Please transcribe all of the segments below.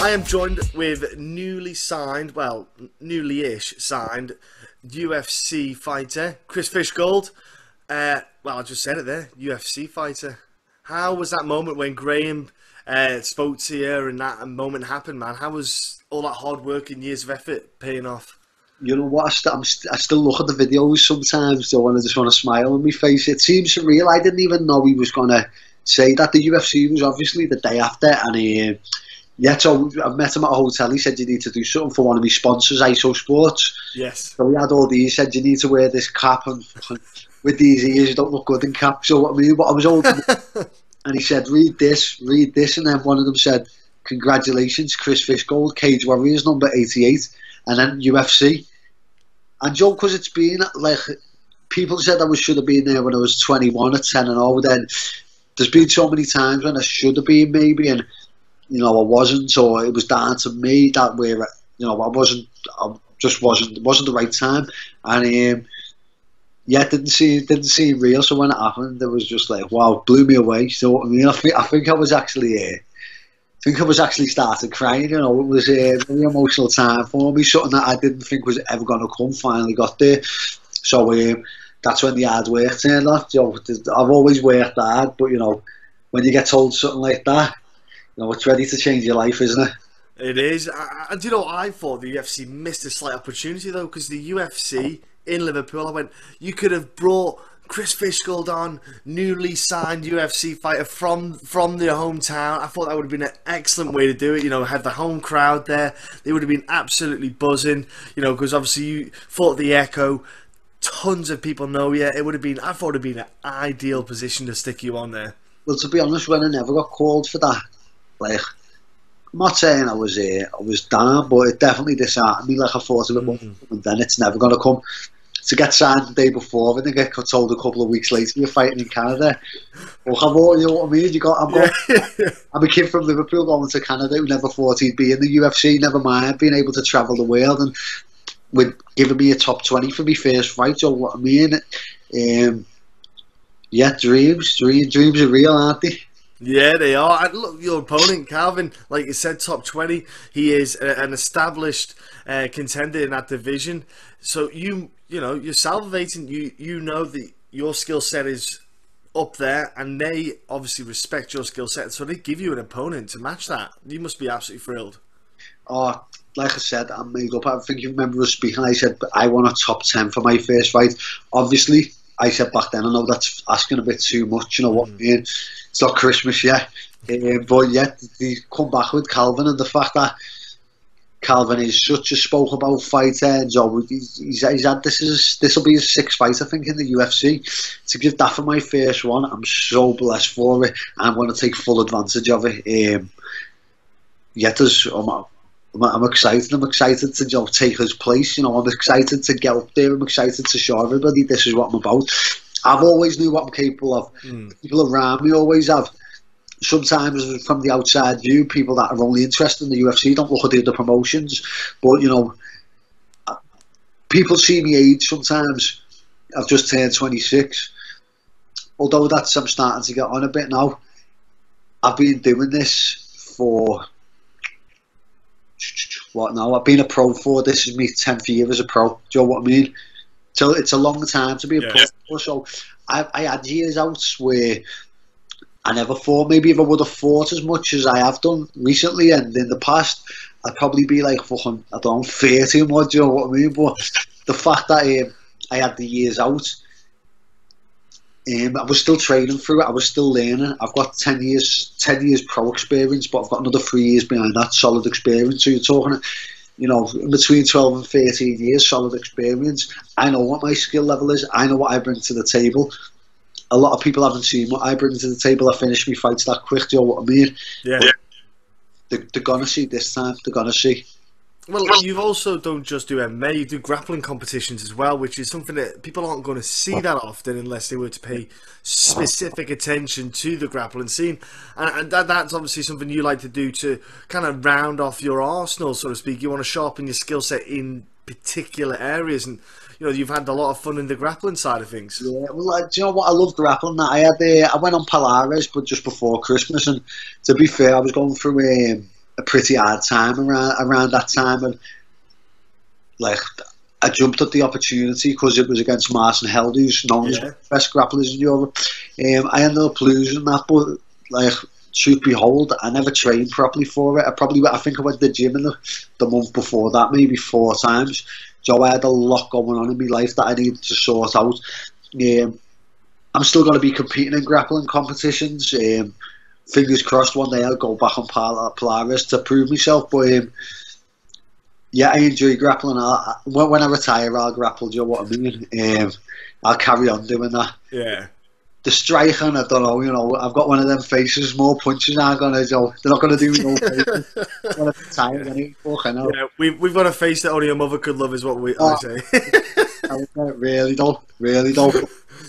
I am joined with newly-ish signed UFC fighter, Chris Fishgold. Well, I just said it there, UFC fighter. How was that moment when Graham spoke to you and that moment happened, man? How was all that hard work and years of effort paying off? You know what, I still look at the videos sometimes, though, and I just want to smile on my face. It seems surreal. I didn't even know he was going to say that. The UFC was obviously the day after, and yeah, so I met him at a hotel. He said, you need to do something for one of my sponsors, ISO Sports. Yes. So we had all these. He said, you need to wear this cap, and with these ears, you don't look good in caps. So what I mean, but I was old. And he said, read this. And then one of them said, congratulations, Chris Fishgold, Cage Warriors number 88. And then UFC. And Joe, because it's been like, people said I should have been there when I was 21 at 10-0. Then there's been so many times when I should have been, maybe, and you know I wasn't, or it was down to me that where I just wasn't the right time. And yeah, it didn't seem real. So when it happened, it was just like, wow, blew me away. So what I mean, I think I was actually. I think I was actually starting crying, you know. It was a very emotional time for me, something that I didn't think was ever going to come, finally got there. So that's when the hard work turned off. You know, I've always worked hard, but you know, when you get told something like that, you know, it's ready to change your life, isn't it? It is. And you know, I thought the UFC missed a slight opportunity though, because the UFC in Liverpool, I went, you could have brought Chris Fishgold on, newly signed UFC fighter from their hometown. I thought that would have been an excellent way to do it. You know, have the home crowd there. They would have been absolutely buzzing. You know, because obviously you fought the Echo. Tons of people know you. I thought it would have been an ideal position to stick you on there. Well, to be honest, when I never got called for that, like, I'm not saying I was down, but it definitely disheartened me. Like, I thought of it, and then it's never going to come. To get signed the day before, and then get told a couple of weeks later you're fighting in Canada. Well, you know what I mean? I'm a kid from Liverpool going to Canada who never thought he'd be in the UFC, never mind being able to travel the world, and with giving me a top 20 for my first fight. So what I mean, yeah, dreams are real, aren't they? Yeah, they are. And look, your opponent, Calvin, like you said, top 20. He is an established contender in that division. So you know, you're salivating. You know that your skill set is up there, and they obviously respect your skill set. So they give you an opponent to match that. You must be absolutely thrilled. Oh, like I said, I'm made up. I think you remember us speaking. I said I want a top 10 for my first fight. Obviously, I said back then, I know that's asking a bit too much. You know what I mean? It's not Christmas yet, but yet they come back with Calvin, and the fact that Calvin is such a spoke about fighter, and so he's had this will be his sixth fight, I think, in the UFC. To give that for my first one, I'm so blessed for it. I'm going to take full advantage of it. Yeah, I'm excited. I'm excited to take his place. You know, I'm excited to get up there. I'm excited to show everybody this is what I'm about. I've always knew what I'm capable of. People around me always have. Sometimes from the outside view, people that are only interested in the UFC don't look at the other promotions. But, you know, people see me age sometimes. I've just turned 26. Although I'm starting to get on a bit now. I've been doing this for, what now? I've been a pro for, this is my 10th year as a pro. Do you know what I mean? So it's a long time to be a pro. So I had years out where I never thought, maybe if I would have fought as much as I have done recently and in the past, I'd probably be like, fucking, I don't fear too much, you know what I mean? But the fact that I had the years out, I was still training through it, I was still learning. I've got 10 years pro experience, but I've got another 3 years behind that solid experience. So you're talking, you know, in between 12 and 13 years, solid experience. I know what my skill level is, I know what I bring to the table. A lot of people haven't seen what I bring to the table. I finish my fights that quick, do you know what I mean? Yeah. They're going to see this time. They're going to see. Well, you also don't just do MMA, you do grappling competitions as well, which is something that people aren't going to see that often unless they were to pay specific attention to the grappling scene. And that's obviously something you like to do to kind of round off your arsenal, so to speak. You want to sharpen your skill set in particular areas, and you know, you've had a lot of fun in the grappling side of things. Yeah, well, do you know what? I love grappling. I went on Polaris, but just before Christmas, and to be fair, I was going through a pretty hard time around that time, and like I jumped at the opportunity because it was against Martin Held, who's known as one of the best grapplers in Europe. I ended up losing that, but like, truth behold, I never trained properly for it. I think I went to the gym in the month before that, maybe 4 times. So I had a lot going on in my life that I needed to sort out. I'm still going to be competing in grappling competitions. Fingers crossed one day I'll go back on Polaris to prove myself. But yeah, I enjoy grappling. When I retire, I'll grapple. Do you know what I mean? I'll carry on doing that. Yeah. The striking, I don't know. You know, I've got one of them faces. More punches aren't gonna do. They're not gonna do me no favors. When I retire, anyway. I know. Yeah, we've got a face that only a mother could love, is what I say. Really don't.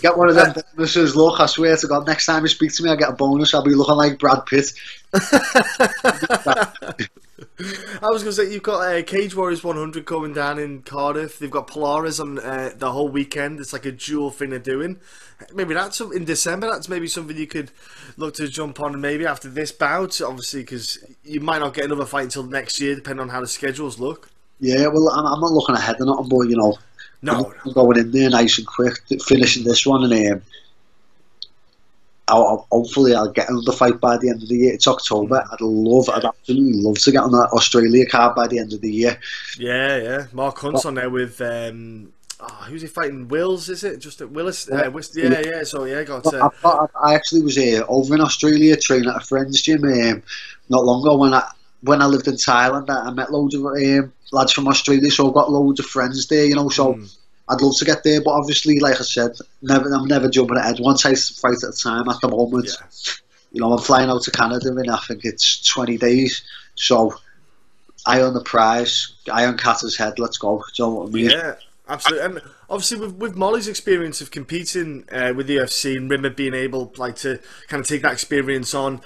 Get one of them bonuses. Look, I swear to God, next time you speak to me, I get a bonus. I'll be looking like Brad Pitt. I was going to say, you've got Cage Warriors 100 coming down in Cardiff. They've got Polaris on the whole weekend. It's like a dual thing they're doing. Maybe that's in December. That's maybe something you could look to jump on, maybe after this bout, obviously, because you might not get another fight until next year, depending on how the schedules look. Yeah, well, I'm not looking ahead of nothing, but, you know, I'm going in there nice and quick, finishing this one, and hopefully I'll get another fight by the end of the year. It's October. I'd absolutely love to get on that Australia card by the end of the year. Yeah. Mark Hunt's on there with who's he fighting? Wills, is it? Just at Willis? Yeah. So yeah, I actually was over in Australia training at a friend's gym not long ago. When I lived in Thailand, I met loads of lads from Australia, so I've got loads of friends there, you know. So I'd love to get there, but obviously, like I said, I'm never jumping ahead. One fight at a time at the moment. Yeah. You know, I'm flying out to Canada in, I think it's 20 days. So, eye on the prize, eye on Kattar's head, let's go. Do you know what I mean? Yeah, absolutely. And obviously, with Molly's experience of competing with the UFC and Rimmer being able to kind of take that experience on,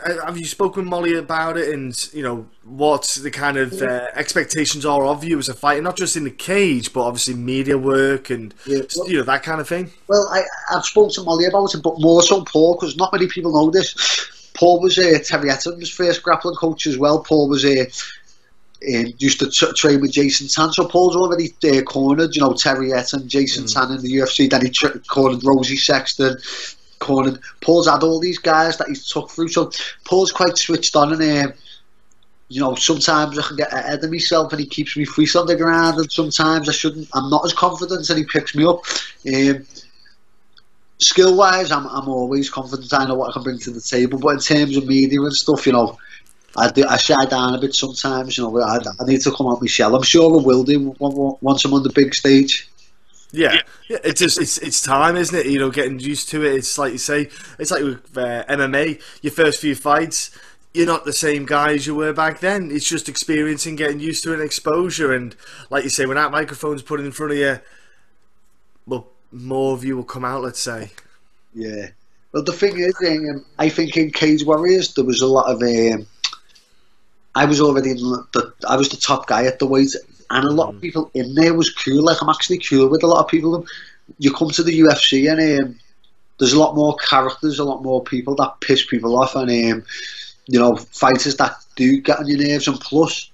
have you spoken with Molly about it, and you know what the kind of expectations are of you as a fighter, not just in the cage, but obviously media work and you know, that kind of thing? Well, I've spoken to Molly about it, but more so Paul, because not many people know this. Paul was Terry Etton's first grappling coach as well. Paul was used to train with Jason Tan, so Paul's already cornered, you know, Terry Etton, Jason Tan in the UFC. Then he cornered Rosie Sexton, Paul's had all these guys that he's took through, so Paul's quite switched on, and you know, sometimes I can get ahead of myself and he keeps me free on the ground, and sometimes I'm not as confident and he picks me up. Skill wise, I'm always confident. I know what I can bring to the table, but in terms of media and stuff, you know, I shy down a bit sometimes. You know, I need to come out my shell. I'm sure I will do once I'm on the big stage. Yeah, it's just it's time, isn't it? You know, getting used to it. It's like you say, it's like with MMA. Your first few fights, you're not the same guy as you were back then. It's just experiencing, getting used to it, and exposure. And like you say, when that microphone's put in front of you, well, more of you will come out. Let's say. Yeah. Well, the thing is, I think in Cage Warriors there was a lot of. I was already I was the top guy at the weight, and a lot of people in there was cool. Like, I'm actually cool with a lot of people. You come to the UFC and there's a lot more characters, a lot more people that piss people off, and you know, fighters that do get on your nerves. And plus,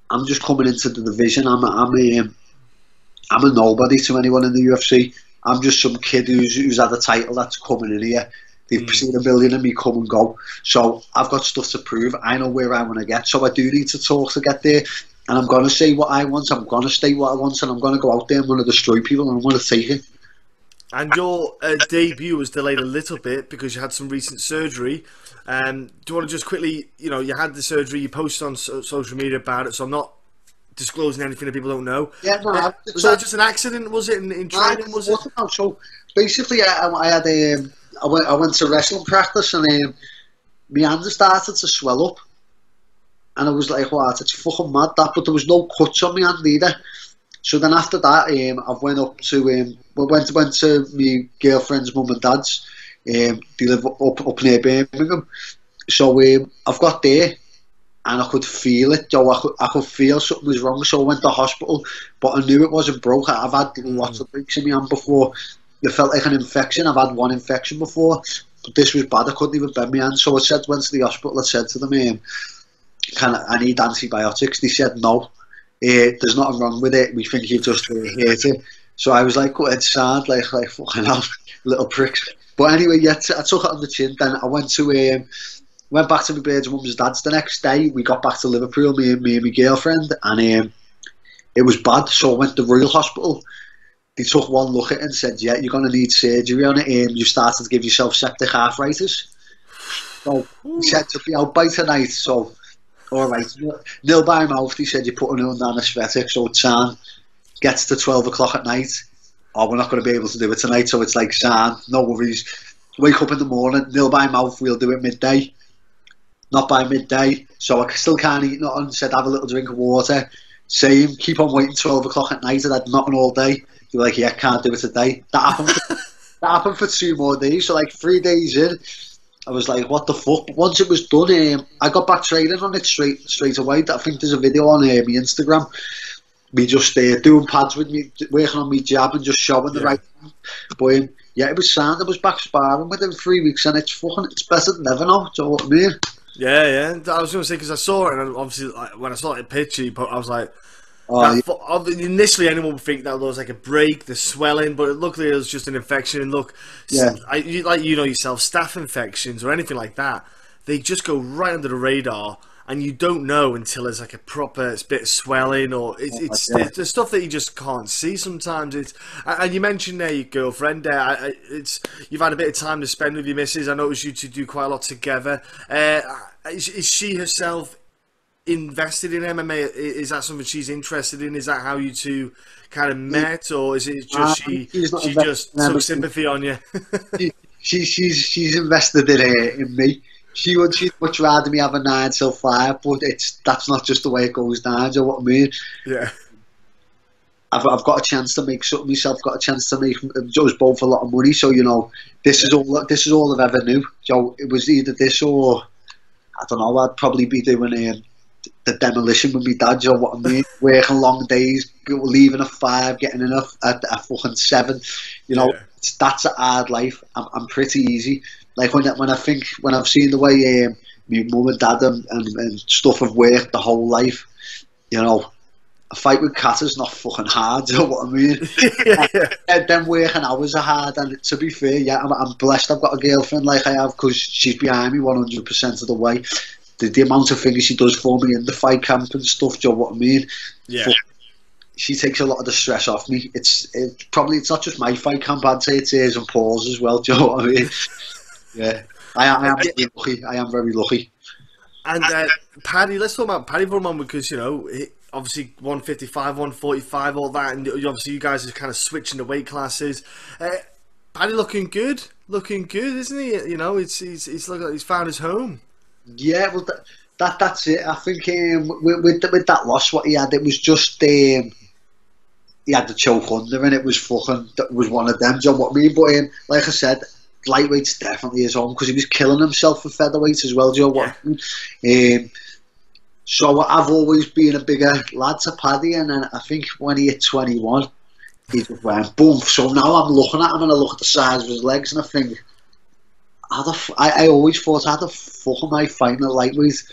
I'm just coming into the division. I'm a nobody to anyone in the UFC. I'm just some kid who's had a title that's coming in here. They've seen a million of me come and go. So I've got stuff to prove. I know where I want to get. So I do need to talk to get there. And I'm going to say what I want. I'm going to state what I want. And I'm going to go out there and I'm going to destroy people. And I'm going to take it. And your debut was delayed a little bit because you had some recent surgery. Do you want to just quickly, you know, you had the surgery. You posted on social media about it. So I'm not disclosing anything that people don't know. Yeah, no. Was that just an accident? Was it in training? Was it? So basically, I had I went to wrestling practice, and my hands started to swell up, and I was like, "What? It's fucking mad that!" But there was no cuts on my hand either. So then after that, I went up to went to my girlfriend's mum and dad's. They live up near Birmingham. So I've got there, and I could feel it. I could feel something was wrong. So I went to hospital, but I knew it wasn't broke. I've had lots of breaks in my hand before. It felt like an infection. I've had one infection before, this was bad. I couldn't even bend my hand. So I went to the hospital. I said to them, I need antibiotics. They said no. There's nothing wrong with it. We think you've just hurt it. So I was like, go ahead, sad, like fucking hell, little pricks. But anyway, yeah, I took it on the chin. Then I went back to my bird's mum's and dad's the next day. We got back to Liverpool, me and my girlfriend, and it was bad. So I went to the Royal Hospital. They took one look at it and said, yeah, you're going to need surgery on it. You started to give yourself septic arthritis. So he said to be out by tonight. So, all right, nil by mouth. He said, you're putting on anaesthetic. So it's gets to 12 o'clock at night. Oh, we're not going to be able to do it tonight. So it's like, no worries. Wake up in the morning, nil by mouth. We'll do it midday. Not by midday. So I still can't eat nothing. Said, have a little drink of water. Same, keep on waiting 12 o'clock at night. I had nothing all day. You're like, yeah, can't do it today. That happened for 2 more days. So like 3 days in, I was like, what the fuck? But once it was done, I got back training on it straight away. I think there's a video on my Instagram. Me just doing pads with me, working on me jab and just showing the right thing. But yeah, it was sound. I was back sparring within 3 weeks, and it's better than ever now. Do you know what I mean? Yeah. I was going to say, because I saw it, and obviously when I saw the picture, I was like, initially anyone would think that there was like a break, the swelling, but it looked like it was just an infection. And look, you know yourself, staph infections or anything like that, they just go right under the radar, and you don't know until there's like a proper bit of swelling, or it's the stuff that you just can't see sometimes. And you mentioned there your girlfriend there. You've had a bit of time to spend with your missus. I noticed you two do quite a lot together. Is she herself invested in MMA? Is that something she's interested in? Is that how you two kind of met, or is it just she just took sympathy on you? she's invested in me. She'd much rather me have a 9 till 5, but that's not just the way it goes down. Do you know what I mean? Yeah. I've got a chance to make something myself. Got a chance to make us both a lot of money. So this is all I've ever knew. So it was either this or I don't know. I'd probably be doing the demolition with my dad. You know what I mean? Working long days, leaving at 5, getting in at fucking 7. That's a hard life. I'm pretty easy. Like when I've seen the way my mum and dad and stuff have worked the whole life, a fight with Kattar's not fucking hard. You know what I mean? Them working hours are hard, and to be fair, yeah, I'm blessed. I've got a girlfriend like I have, because she's behind me 100% of the way. The amount of things she does for me in the fight camp and stuff. Do you know what I mean? Yeah. But she takes a lot of the stress off me. It's not just my fight camp. I'd say it's hers and Paul's as well. Do you know what I mean? Yeah, I am very lucky. I am very lucky. And Paddy, let's talk about Paddy for a moment, because obviously 155, 145, all that, and obviously you guys are kind of switching the weight classes. Paddy looking good, isn't he? He's looking like he's found his home. Yeah, well, that's it. I think with that loss, what he had, it was just he had the choke under, and it was one of them. Do you know what I mean? But like I said, lightweight's definitely his home, because he was killing himself with featherweight as well. Do you know what I mean? So I've always been a bigger lad to Paddy, and then I think when he hit 21, he just went boom. So now I'm looking at him, and I look at the size of his legs, and I think, I always thought, how the fuck am I fighting a lightweight?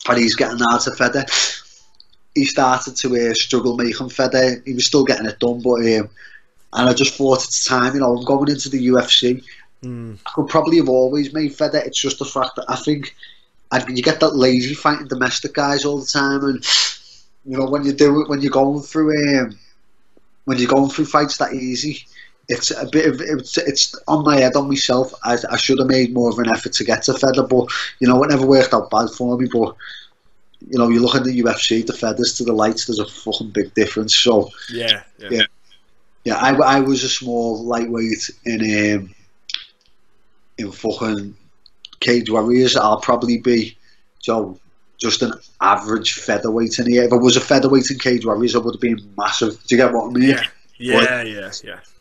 And he's getting out of feather. He started to struggle making feather. He was still getting it done, but and I just thought, it's time. I'm going into the UFC. I could probably have always made feather. It's just the fact that I think you get that lazy fighting domestic guys all the time, and when you're going through fights that easy, it's a bit of it's on my head, on myself. I should have made more of an effort to get to feather, but it never worked out bad for me. But you look at the UFC, the feathers to the lights, there's a fucking big difference. So yeah. I was a small lightweight in fucking Cage Warriors. I'll probably be just an average featherweight in here. If I was a featherweight in Cage Warriors, I would have been massive. Do you get what I mean? Yeah.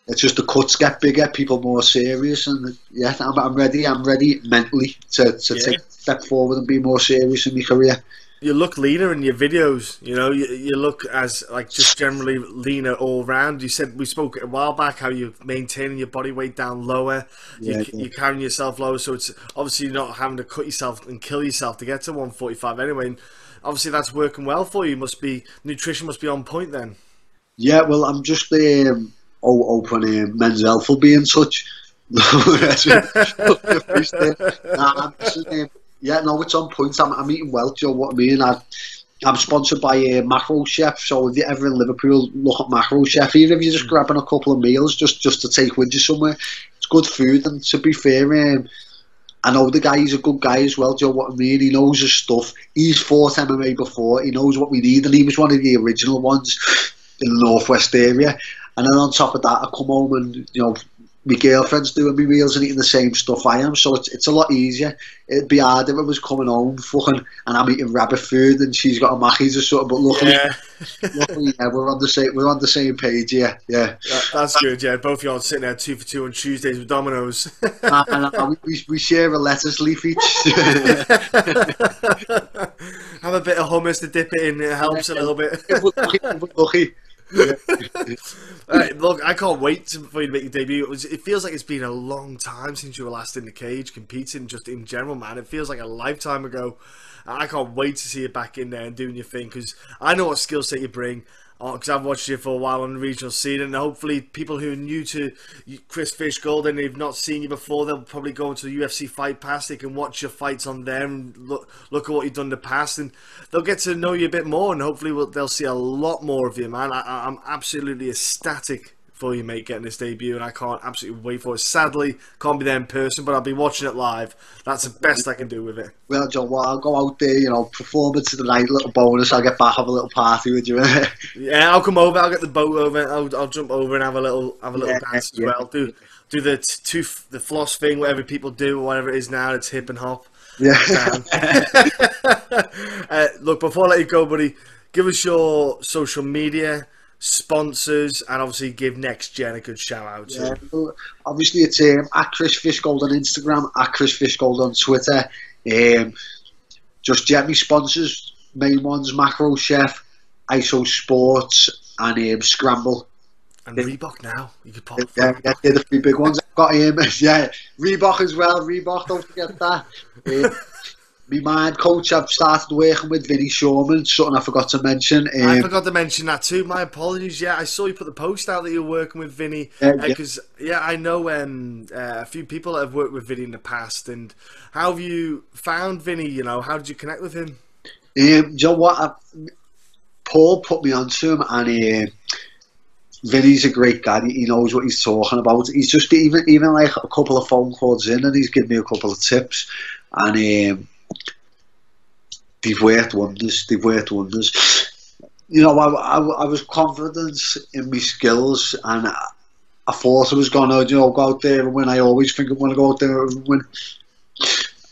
It's just the cuts get bigger, people more serious, and yeah, I'm ready mentally to take a step forward and be more serious in my career. you look leaner in your videos. You know, you look as like just generally leaner all round. You said we spoke a while back how you're maintaining your body weight down lower. Yeah, You're carrying yourself lower, so it's obviously you're not having to cut yourself and kill yourself to get to 145 anyway. And obviously that's working well for you. Nutrition must be on point then. yeah. Well, I'm just open Men's Health will be in touch. Yeah, no, it's on point. I'm eating well. Do you know what I mean? I'm sponsored by Macro Chef, so if you're ever in Liverpool, look at Macro Chef. Even if you're just grabbing a couple of meals, just to take with you somewhere, it's good food. And to be fair, I know the guy. He's a good guy as well. Do you know what I mean? He knows his stuff. He's fought MMA before. He knows what we need, and he was one of the original ones in the northwest area. And then on top of that, I come home and my girlfriend's doing me meals and eating the same stuff I am, so it's a lot easier. It'd be hard if I was coming home fucking and I'm eating rabbit food and she's got a Mackey's or something. But luckily, yeah, we're on the same page. Yeah. That's good. Yeah, both of y'all sitting there 2 for 2 on Tuesdays with Domino's. and we share a lettuce leaf each. Have a bit of hummus to dip it in. It helps a little bit. Lucky. Right, look, I can't wait for you to make your debut. It feels like it's been a long time since you were last in the cage competing, just in general, man. It feels like a lifetime ago. I can't wait to see you back in there and doing your thing, because I know what skill set you bring, because I've watched you for a while on the regional scene, and hopefully people who are new to Chris Fishgold and they've not seen you before, they'll probably go into the UFC Fight Pass. They can watch your fights on there and look at what you've done in the past, and they'll get to know you a bit more, and hopefully they'll see a lot more of you, man. I'm absolutely ecstatic for you, mate, getting this debut, and I can't absolutely wait for it. Sadly, can't be there in person, but I'll be watching it live. That's the best I can do with it. Well, John, I'll go out there, performance of the night, little bonus. I'll get back, have a little party with you. Yeah, I'll come over. I'll get the boat over. I'll jump over and have a little dance as well. Do the floss thing, whatever people do, or whatever it is now. It's hip and hop. Yeah. Look, before I let you go, buddy, give us your social media, sponsors, and obviously give Next Gen a good shout out to. Yeah, well, obviously it's at Chris Fishgold on Instagram, at Chris Fishgold on Twitter. Just get me sponsors, main ones: Macro Chef, ISO Sports, and Scramble. And Reebok now. You could pop. Yeah, they're the 3 big ones. I've got Reebok as well. Reebok, don't forget that. My mind coach, I've started working with Vinny Shoreman, something I forgot to mention. I forgot to mention that too. My apologies. Yeah, I saw you put the post out that you were working with Vinny. Because I know a few people that have worked with Vinny in the past. And how have you found Vinny? How did you connect with him? You know what? Paul put me onto him, and Vinny's a great guy. He knows what he's talking about. He's just even like a couple of phone calls in, and he's given me a couple of tips, and they've worked wonders. I was confident in my skills, and I thought I was going to, go out there and win. I always think I'm going to go out there and win.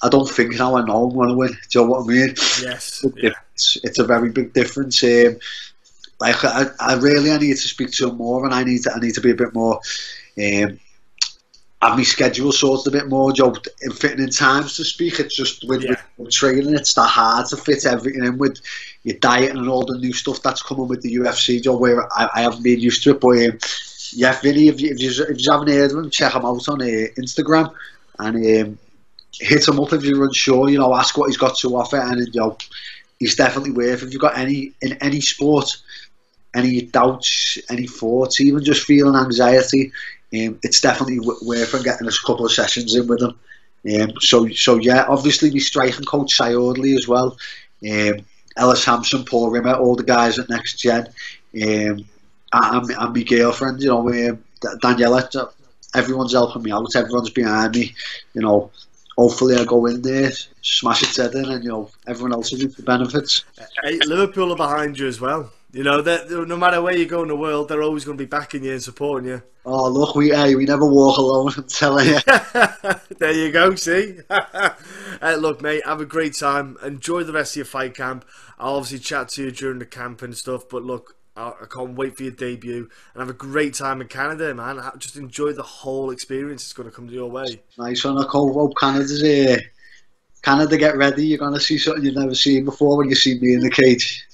I don't think now. I know I'm going to win. Do you know what I mean? Yes. Yeah. It's a very big difference. I really need to speak to him more, and I need to be a bit more. Have my schedule sorted a bit more, in fitting in times to speak. It's just with training, it's that hard to fit everything in with your diet and all the new stuff that's coming with the UFC, where I haven't been used to it. But Vinny, if you haven't heard of him, check him out on Instagram, and hit him up if you're unsure. Ask what he's got to offer, and he's definitely worth. If you've got in any sport, any doubts, any thoughts, even just feeling anxiety, it's definitely worth getting a couple of sessions in with him. So yeah, obviously my striking coach Si Audley as well, Ellis Hampson, Paul Rimmer, all the guys at Next Gen, and my girlfriend, Daniela. Everyone's helping me out. Everyone's behind me. Hopefully I go in there, smash its head in, and everyone else will reap the benefits. Hey, Liverpool are behind you as well. No matter where you go in the world, they're always going to be backing you and supporting you. Oh look, we never walk alone. I'm telling you. There you go. See. Look, mate, have a great time. Enjoy the rest of your fight camp. I'll obviously chat to you during the camp and stuff. But look, I can't wait for your debut, and have a great time in Canada, man. Just enjoy the whole experience. It's going to come to your way. Nice one. I hope Canada's Canada, get ready. You're going to see something you've never seen before when you see me in the cage.